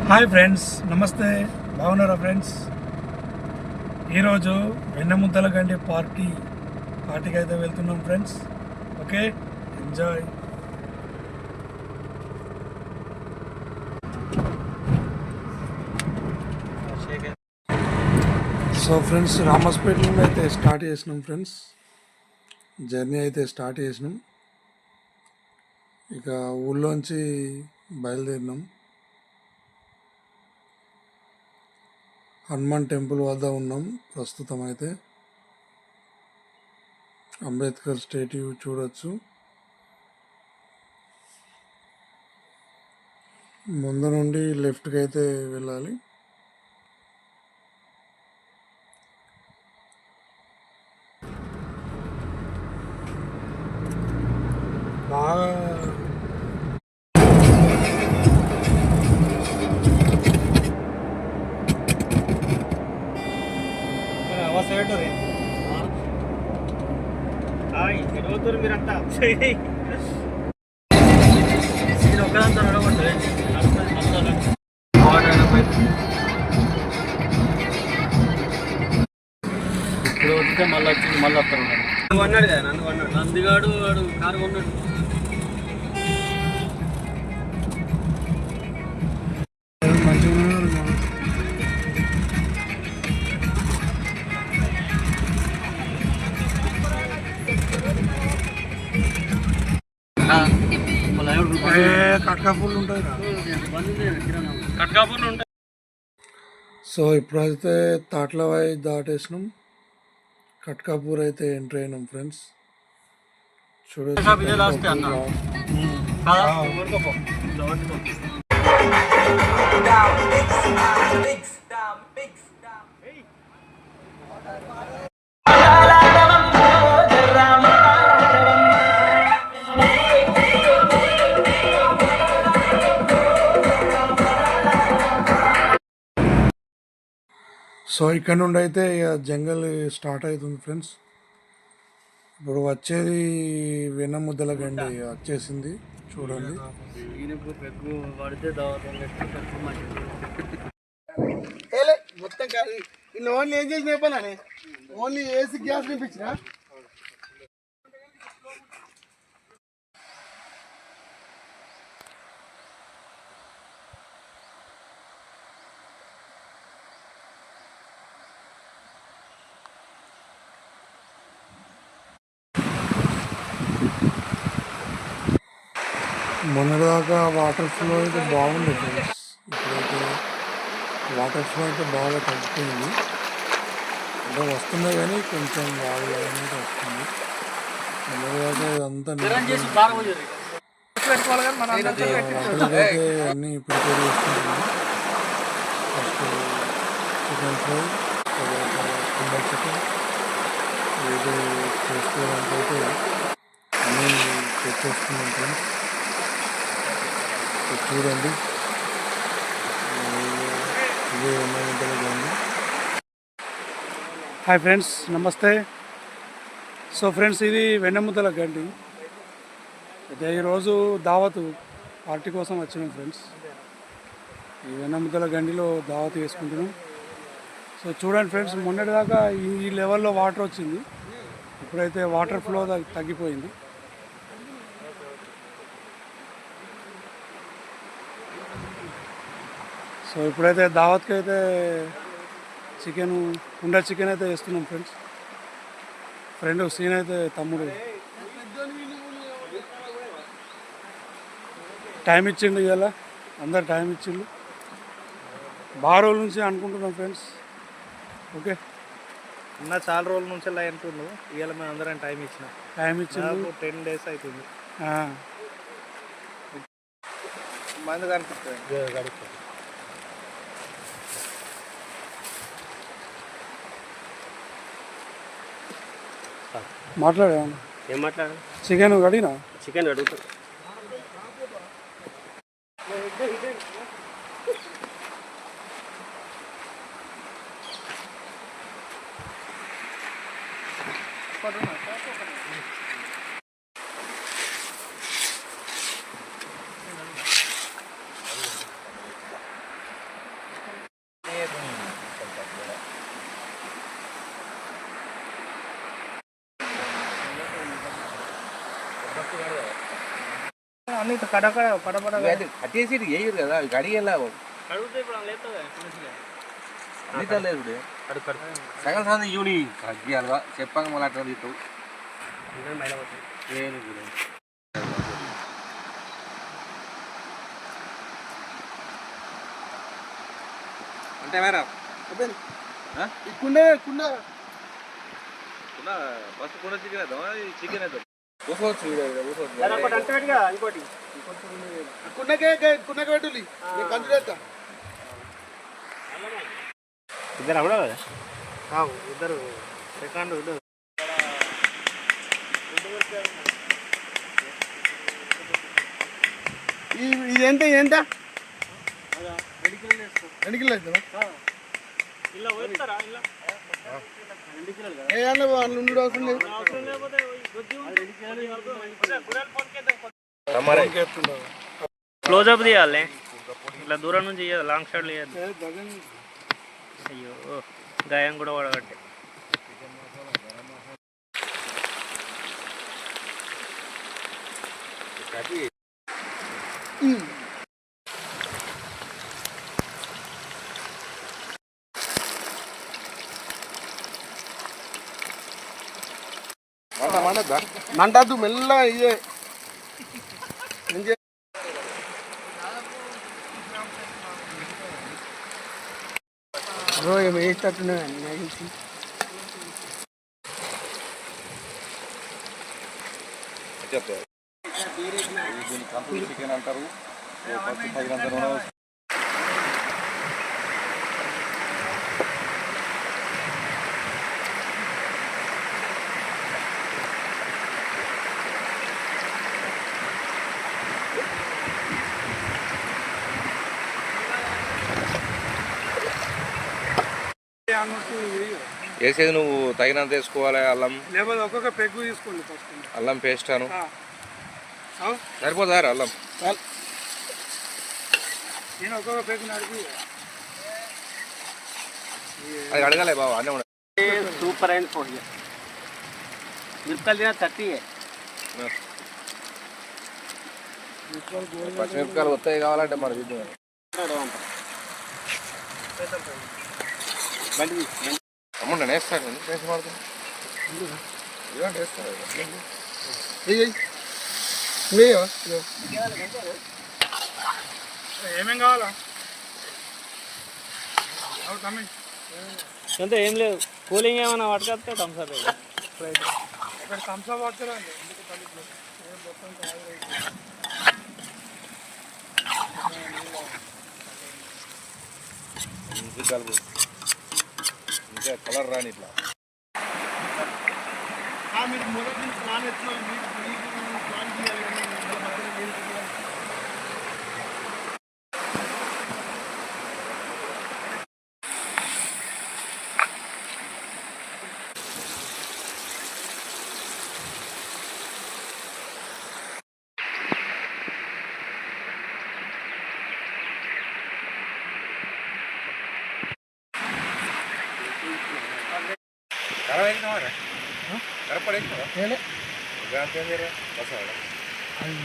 Hi friends, నమస్తే. బాగున్నారా friends? ఈరోజు వెన్నముద్దల గండి పార్టీకి అయితే వెళ్తున్నాం friends. Okay, enjoy. So friends, Ramaspeta నుండి అయితే స్టార్ట్ చేసినాం ఫ్రెండ్స్. జర్నీ అయితే స్టార్ట్ చేసినాం. ఇక ఊళ్ళోంచి బయలుదేరినాం. హనుమాన్ టెంపుల్ వద్ద ఉన్నాం ప్రస్తుతం. అయితే అంబేద్కర్ స్టాట్యూ చూడొచ్చు. ముందు నుండి లెఫ్ట్కి అయితే వెళ్ళాలి. బాగా మీరంతా ఒక్కదంతా నడబడుతుంది. ఇప్పుడు వస్తే మళ్ళీ వచ్చింది, మళ్ళీ వస్తాను అన్నాడు కదా. నందిగాడు వాడు కారు కొన్నాడు. కట్కాపూర్లు ఉంటాయి. సో ఇప్పుడైతే తాట్లవాయి దాటేసినాం. కట్కాపూర్ అయితే ఎంటర్ అయినాం ఫ్రెండ్స్. చూడొచ్చు. సో ఇక్కడ నుండి అయితే ఇక జంగల్ స్టార్ట్ అవుతుంది ఫ్రెండ్స్. ఇప్పుడు వచ్చేది వెన్నముద్దల గండి వచ్చేసింది, చూడండి. మొత్తం కాదు, ఓన్లీ ఏం చేసిన చెప్పాలని, ఓన్లీ ఏసీ గ్యాస్ నింపించిన. మొన్నటిదాకా వాటర్ ఫ్లో అయితే బాగుంది ఫ్రెండ్స్. ఇప్పుడైతే వాటర్ ఫ్లో అయితే బాగా తగ్గిపోయింది. అంటే వస్తున్నాయి కానీ కొంచెం బాగా అనేది వస్తుంది. మొన్నటిదాకా ఇదంతా అయితే అన్నీ ప్రిపేర్ చేసుకుంటున్నాం. ఫస్ట్ చికెన్ ఫ్రై, తర్వాత కుండల్ చికెన్ ఏదో చేసుకోవడానికి అయితే అన్నీ తెచ్చేసుకున్నాం ఫ్రెండ్స్. చూడండి, ఇదే వెన్నముద్దల గండి. హాయ్ ఫ్రెండ్స్, నమస్తే. సో ఫ్రెండ్స్, ఇది వెన్నముద్దల గండి. అయితే ఈరోజు దావతు పార్టీ కోసం వచ్చినాం ఫ్రెండ్స్. ఈ వెన్నముద్దల గండిలో దావతు వేసుకుంటున్నాం. సో చూడండి ఫ్రెండ్స్, మొన్నటిదాకా ఈ లెవెల్లో వాటర్ వచ్చింది. ఇప్పుడైతే వాటర్ ఫ్లో తగ్గిపోయింది. సో ఇప్పుడైతే దావత్కి అయితే కుండ చికెన్ అయితే వేస్తున్నాం ఫ్రెండ్స్. ఫ్రెండ్ సీన్ అయితే తమ్ముడు టైం ఇచ్చిండు, ఇవాళ అందరు టైం ఇచ్చిండు. బాగా రోజుల నుంచి అనుకుంటున్నాం ఫ్రెండ్స్. ఓకే అన్న, చాలా రోజుల నుంచి అలా అనుకున్నాం. ఇవాళ మేము అందరం టైం ఇచ్చిండు. 10 days అవుతుంది. మంది కనిపిస్తుంది. మాట్లాడా? ఏం మాట్లాడు? చికెన్ అడిగినా? చికెన్ అడుగుతా. కానీ కడకడ పడపడ కట్టేసి వేయరు కదా అవి కడిగేలా కడుగుతే ఇప్పుడు లేదు సగం సాధన ఇవి కగ్గియాలిగా చెప్పాక మళ్ళీ అట్లా తీస్తావు అంటే మేరా కుండే కుండ ఫస్ట్ కుండ చికెన్ వేద్దాం చికెన్ వేద్దాం ఇంకోటి కుండకే పెట్టులి కంచుడేస్తా ఇద్దరు కూడా కదా ఇద్దరు సెకండ్ ఇద్దరు ఇదేంత ఏంట 2 కిలోలు అవుతుందా ఇలా పోతారా ఇలా ఉండు అవసరం లేదు క్లోజప్ తీయాలి ఇట్లా దూరం నుంచి చేయాలి లాంగ్ షాట్ చేయాలి అయ్యో గాయం కూడా పడగట్టే మంటద్దు మెల్లగా ఇయ్యే బ్రో ఏమి వేసేటట్టున్నా దీన్ని చికెన్ అంటారు తగినంత వేసేది నువ్వు తగినంత వేసుకోవాలి అల్లం లేకపోతే ఒక్కొక్క పెగ్గు తీసుకోండి ఫస్ట్ అల్లం పేస్ట్ అను సరిపోతారు అల్లం నేను ఒక్కొక్క పెగ్గు నడిపి అది అడగాలి బాబు అన్నీ ఉండదు సూపర్ అయిన పోయి మిరపకాయలు తిన 30 పచ్చిమిరపకాయలు కొత్తవి కావాలంటే మరి చూద్దాం అమ్ముండ వేస్తాడు వేసి పడుతుంది ఇలాంటి వేస్తాడు ఏమేం కావాలా అంతే ఏం లేదు కూలింగ్ ఏమైనా పట్టుకొస్తే థమ్స్అప్ ఇక్కడ థమ్స్అప్ పడతారా కలుపు ఇంకా కలర్ రాని ఇట్లా మీరు మొదటి నుంచి ప్లాన్ ఎత్తున్నారు ప్లాన్ చేయాలి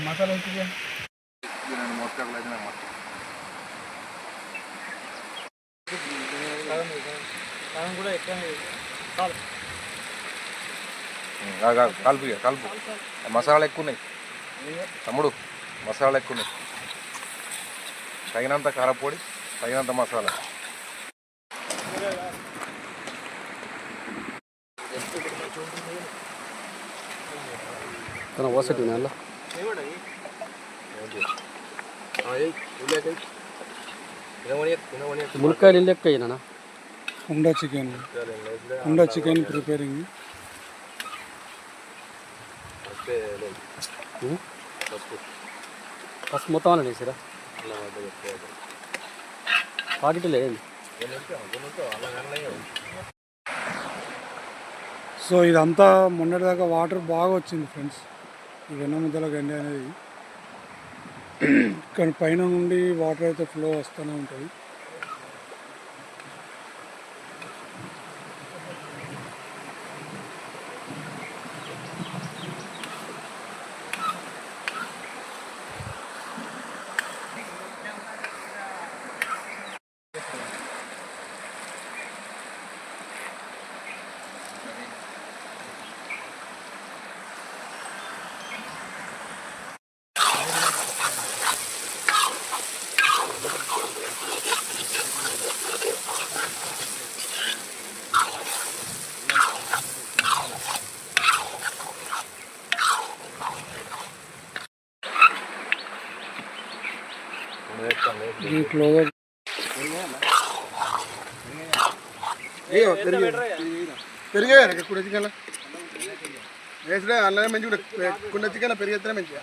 మసాలా అవుతుంది కూడా కలుపు కలుపు మసాలాలు ఎక్కువ ఉన్నాయి తమ్ముడు మసాలాలు ఎక్కువ ఉన్నాయి తగినంత కారపొడి తగినంత మసాలా వసతి నెల ములక్కాయలు లెక్క అయినా కుండ చికెన్ ప్రిపేరింగ్ ఫస్ట్ మొత్తం అలా వేసారా పాకెట్ లేదండి సో ఇదంతా మొన్నటిదాకా వాటర్ బాగా వచ్చింది ఫ్రెండ్స్ ఈ వెన్నముద్దల గండి అనేది ఇక్కడ పైన నుండి వాటర్ అయితే ఫ్లో వస్తూనే ఉంటుంది ఈ క్లోజర్ పెరిగే కుండ చికెన్ వేసుడే అల్లనే మంచి కూడా కుండ చికెన్ పెరిగేస్తేనే మంచిగా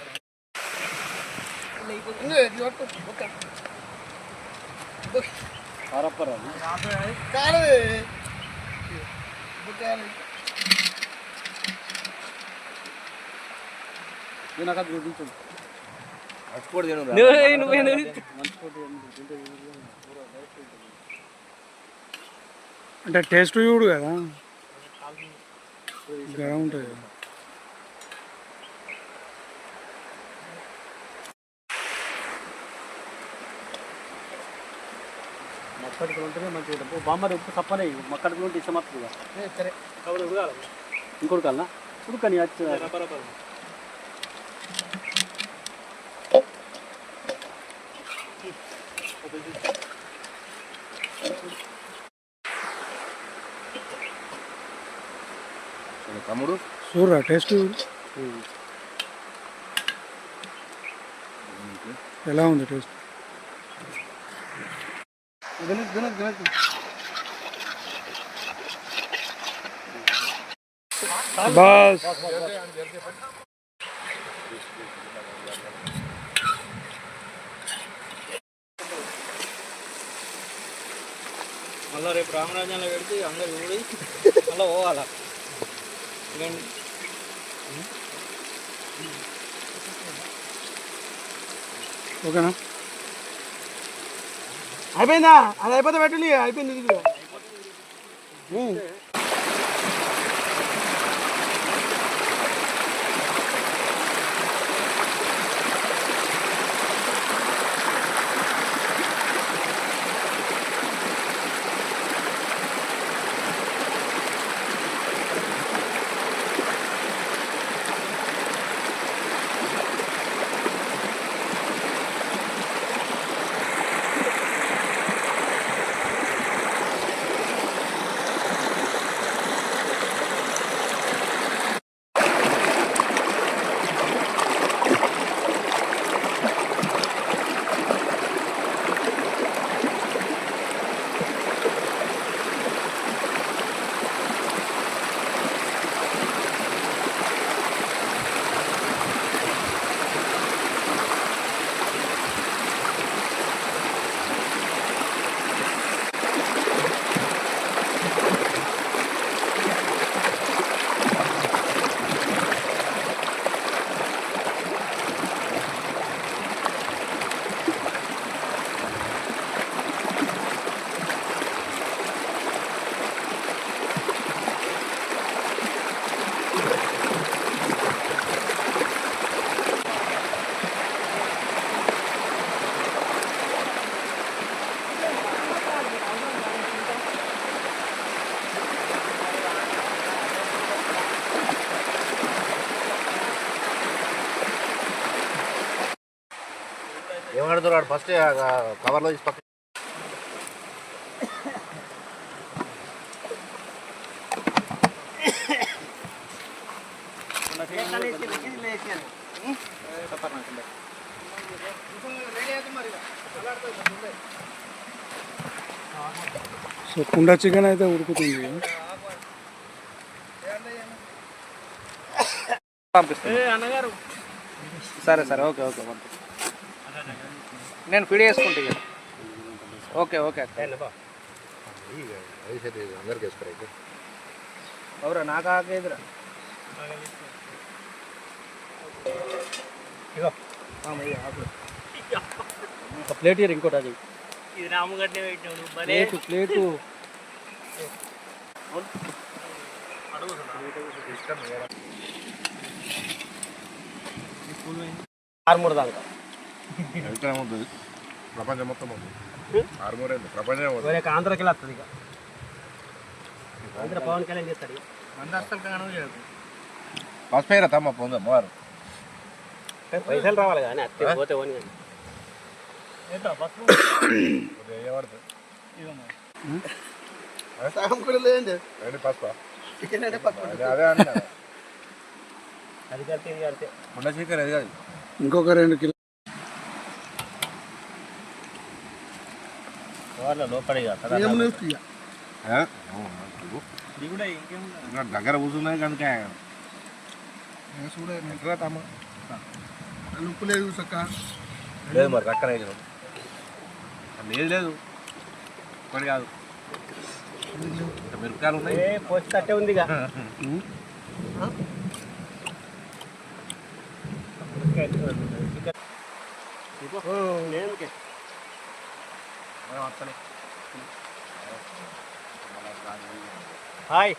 అంటే టేస్ట్ చూడు కదా గరం ఉంటుంది కదా. మక్కడికి ఉంటేనే మంచిగా బామ్మది ఉప్పు తప్పనే మక్కడికి ఉంటే ఇష్టం వస్తుందిగా సరే ఇంకోటి కల్లా ఉడకని తమ్ముడు చూడరా టేస్ట్ ఎలా ఉంది టేస్ట్ బస్ మళ్ళీ రేపు రామరాజ్యంలో పెడితే అందరు ఊడి మళ్ళీ పోవాలా ఓకేనా అయిపోయిందా అది అయిపోతే పెట్టండి అయిపోయింది ఇది ఏమడుతారు వాడు ఫస్ట్ కవర్లో తీసి పక్క సో కుండ చికెన్ అయితే ఉడుకుతుంది అన్నగారు సరే సరే ఓకే ఓకే నేను ఫీడ్ చేసుకుంటా ఇక. ఓకే ఓకే అందరికి వేసుకోరు అయితే అవురా నాకు ఆకేదిరా ఒక ప్లేట్ ఇయర్ ఇంకోటి అది ఇది రాముగడ్డే పెట్టినాడు ప్లేటు ప్లేటు ఆరుమూడు దాకా ఉంటుంది ప్రపంచం మొత్తం ఉంది ఆరుమూరే ప్రపంచం వేరే ఆంధ్రకి వెళ్ళి వస్తుంది ఇక ఆంధ్ర పవన్ కళ్యాణ్ చేస్తాడు ఇక. ఫస్ట్ పేరా తమ్మ పొందాం వారు పైసలు రావాలి కానీ అత్తే పోతే పోనీ కానీ. సగం కూడా లేదండి పసుపా చికెన్ అంటే పక్కన అదే అన్న అది కడితే ఇది కడితే కొండ చికెన్ అది కాదు ఇంకొక 2 కిలో లోపలిగా ఏమున్నా ఇక ఇది కూడా ఇంకేముంది దగ్గర కూర్చున్నాయి కనుక చూడే ఉప్పు లేదు చక్క లేదు మరి రక్కన లేదు లేదు ఒకటి కాదు మిరపకాయలు ఉన్నాయి పోస్ట్ తట్టే ఉందిగా హాయ్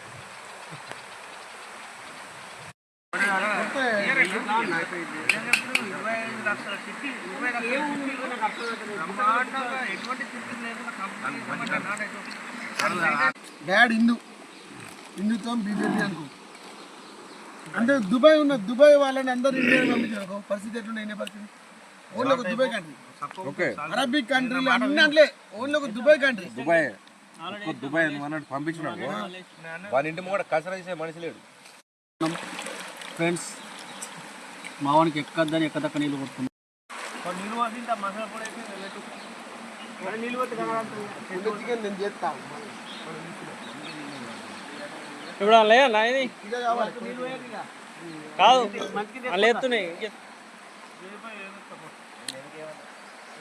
డాడ్ హిందూతో బీజేపీ అనుకో అంటే దుబాయ్ దుబాయ్ వాళ్ళని అందరూ ఇండియా పంపించారు పరిస్థితి ఎట్లుండే ఇండియా పరిస్థితి ఓన్లీ ఒక దుబాయ్ కంట్రీ ఓకే అరబిక్ కంట్రీలు అన్ని అంటే ఓన్లీ ఒక దుబాయ్ కంట్రీ దుబాయ్ దుబాయ్ అన్నట్టు పంపించినాడు వాని ఇంటి ముంగడ కసర చేసే మనిషి లేడు ఫ్రెండ్స్ మావానికి ఎక్కద్దని ఎక్కదక్క నీళ్ళు కొట్టుకున్నాం చికెన్ నేను చేస్తా ఇప్పుడు లేదా ఇది ఇదే కావాలి కాదు అలా ఎత్తున్నాయి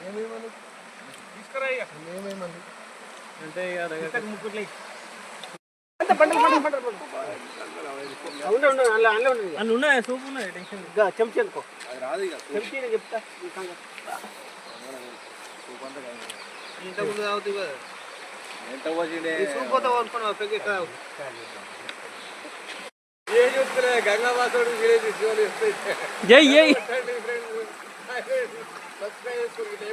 ఏమేమంది అంటే అన్నీ ఉన్నాయి సూప్ ఉన్నాయి టెన్షన్ చెంచి అనుకో రాదు ఇక చెంచి నేను చెప్తా ఇంతకుముందు తాగుతుంది కదా ఎంత వచ్చిండే సూప్ పోతే కొనుక్కున్నావు పెగ్గి గంగాబాసుడు విలేజ్ జై జై సబ్స్క్రైబ్ చేసుకుంటే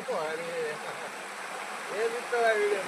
ఏది ఇస్తావా వీడియో